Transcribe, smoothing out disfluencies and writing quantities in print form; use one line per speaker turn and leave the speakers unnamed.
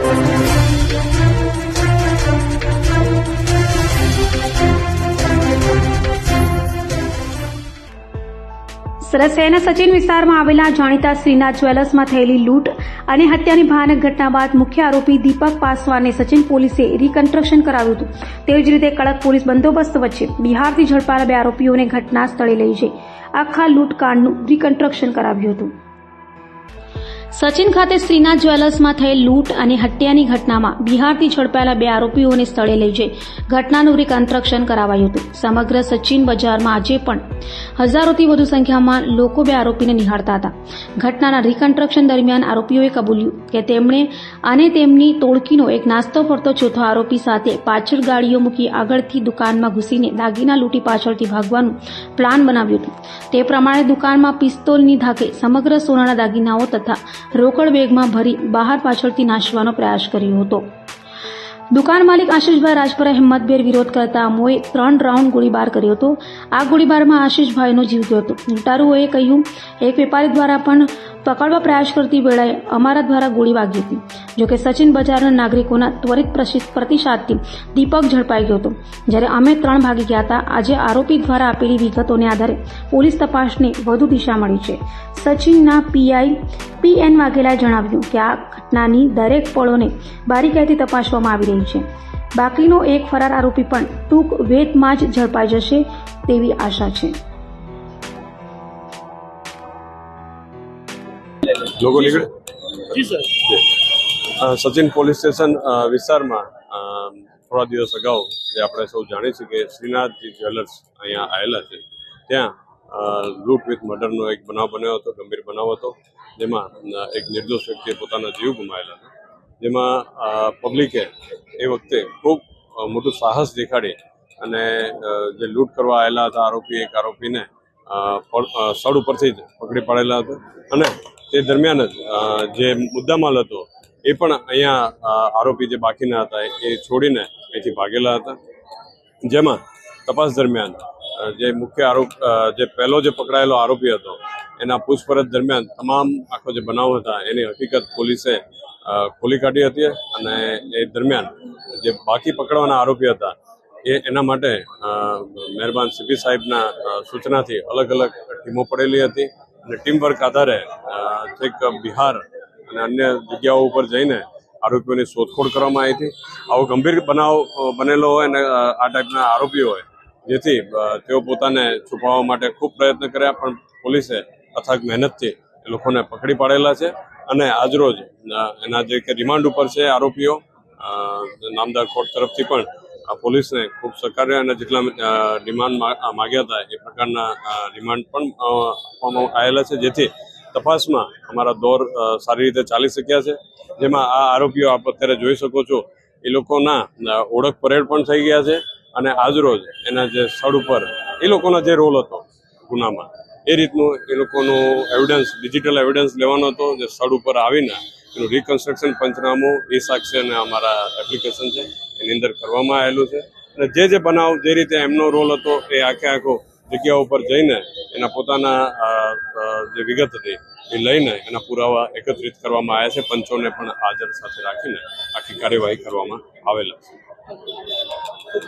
સુરત શહેરના સચિન વિસ્તારમાં આવેલા જાણીતા શ્રીનાથ જ્વેલર્સમાં થયેલી લૂંટ અને હત્યાની ભયાનક ઘટના બાદ મુખ્ય આરોપી દીપક પાસવાનને સચિન પોલીસે રિકન્સ્ટ્રક્શન કરાવ્યું હતું। તેવી જ રીતે કડક પોલીસ બંદોબસ્ત વચ્ચે બિહારથી ઝડપાયેલા 2 આરોપીઓને ઘટના સ્થળે લઈ જઈ આખા લૂંટકાંડનું રિકન્સ્ટ્રક્શન કરાવ્યું હતું। સચિન ખાતે શ્રીનાથ જ્વેલર્સમાં થયેલ લૂંટ અને હત્યાની ઘટનામાં બિહારથી ઝડપાયેલા 2 આરોપીઓને સ્થળે લઈ જઈ ઘટનાનું રિકન્સ્ટ્રક્શન કરાવાયું હતું। સમગ્ર સચિન બજારમાં આજે પણ હજારોથી વધુ સંખ્યામાં લોકો 2 આરોપીને નિહાળતા હતા। ઘટનાના રિકન્સ્ટ્રક્શન દરમિયાન આરોપીઓએ કબૂલ્યું કે તેમણે અને તેમની ટોળકીનો એક નાસ્તો ફરતો ચોથો આરોપી સાથે પાછળ ગાડીઓ મૂકી આગળથી દુકાનમાં ઘૂસીને દાગીના લૂંટી પાછળથી ભાગવાનું પ્લાન બનાવ્યું હતું। તે પ્રમાણે દુકાનમાં પિસ્તોલની ધાકે સમગ્ર સોનાના દાગીનાઓ તથા રોકડ બેગમાં ભરી બહાર પાછળથી નાશવાનો પ્રયાસ કર્યો હતો। દુકાન માલિક આશીષભાઈ રાજપરાએ હિંમતભેર વિરોધ કરતા અમોએ 3 રાઉન્ડ ગોળીબાર કર્યો હતો। આ ગોળીબારમાં આશીષભાઈનો જીવ ગયો હતો। લૂંટારુઓએ કહ્યું, એક વેપારી દ્વારા પણ પકડવા પ્રયાસ કરતી વેળાએ અમારા દ્વારા ગોળી વાગી હતી। જોકે સચિન બજારના નાગરિકોના ત્વરિત પ્રતિસાદથી દીપક ઝડપાઈ ગયો હતો, જ્યારે અમે 3 ભાગી ગયા હતા। આજે આરોપી દ્વારા આપેલી વિગતોને આધારે પોલીસ તપાસને વધુ દિશા મળી છે। સચિનના પીઆઈ PN વાઘેલાએ જણાવ્યું કે આ ઘટનાની દરેક પળોને બારીકાઈથી તપાસવામાં આવી રહી છે। બાકીનો એક ફરાર આરોપી પણ ટૂંક વેતમાં જ ઝડપાઈ જશે તેવી આશા છે।
लोगों निकले जी सर सचिन पोलीस स्टेशन विस्ताરમાં થોડા દિવસ અગાઉ જે આપણે સૌ જાણીએ છીએ કે શ્રીનાથજી જ્વેલર્સ અહીંયા આવેલા છે, ત્યાં લૂંટ વિથ મર્ડરનો એક બનાવ બન્યો હતો, ગંભીર બનાવ હતો, જેમાં એક નિર્દોષ વ્યક્તિએ પોતાનો જીવ ગુમાવેલા હતો। જેમાં પબ્લિકે એ વખતે ખૂબ મોટું સાહસ દેખાડી અને જે લૂંટ કરવા આવેલા હતા એક આરોપીને સ્થળ ઉપરથી જ પકડી પાડેલા હતો અને તે દરમિયાન જ જે મુદ્દામાલ હતો એ પણ અહીંયા આરોપી જે બાકીના હતા એ છોડીને અહીંથી ભાગેલા હતા। જેમાં તપાસ દરમિયાન જે મુખ્ય જે પહેલો જે પકડાયેલો આરોપી હતો એના પૂછપરછ દરમિયાન તમામ આખો જે બનાવ હતા એની હકીકત પોલીસે ખોલી કાઢી હતી અને એ દરમિયાન જે બાકી પકડવાના આરોપી હતા એના માટે મહેરબાન સીપી સાહેબના સૂચનાથી અલગ અલગ ટીમો પડેલી હતી અને ટીમ વર્ક આધારે છેક બિહાર અને અન્ય જગ્યાઓ ઉપર જઈને આરોપીઓની શોધખોળ કરવામાં આવી હતી। આવો ગંભીર બનાવ બનેલો હોય અને આ ટાઈપના આરોપીઓ હોય જેથી તેઓ પોતાને છુપાવવા માટે ખૂબ પ્રયત્ન કર્યા, પણ પોલીસે અથાગ મહેનતથી એ લોકોને પકડી પાડેલા છે અને આજરોજ એના જે કે રિમાન્ડ ઉપર છે આરોપીઓ, નામદાર કોર્ટ તરફથી પણ પોલીસને ખૂબ સહકાર્ય અને જેટલા રિમાન્ડ માગ્યા હતા એ પ્રકારના રિમાન્ડ પણ આપવામાં આવેલા છે, જેથી તપાસમાં અમારા દોર સારી રીતે ચાલી શક્યા છે। જેમાં આ આરોપીઓ આપ અત્યારે જોઈ શકો છો એ લોકોના ઓળખ પરેડ પણ થઈ ગયા છે અને આજરોજ એના જે સ્થળ ઉપર એ લોકોનો જે રોલ હતો ગુનામાં એ રીતનું એ લોકોનું એવિડન્સ, ડિજિટલ એવિડન્સ લેવાનો હતો, જે સ્થળ ઉપર આવીને એનું રિકન્સ્ટ્રક્શન પંચનામું એ સાક્ષી અને અમારા એપ્લિકેશન છે એની અંદર કરવામાં આવેલું છે અને જે બનાવ જે રીતે એમનો રોલ હતો એ આખો જગ્યા ઉપર જઈને એના પોતાના જે વિગત હતી એ લઈને એના પુરાવા એકત્રિત કરવામાં આવ્યા છે। પંચોને પણ હાજર સાથે રાખીને આખી કાર્યવાહી કરવામાં આવેલા છે।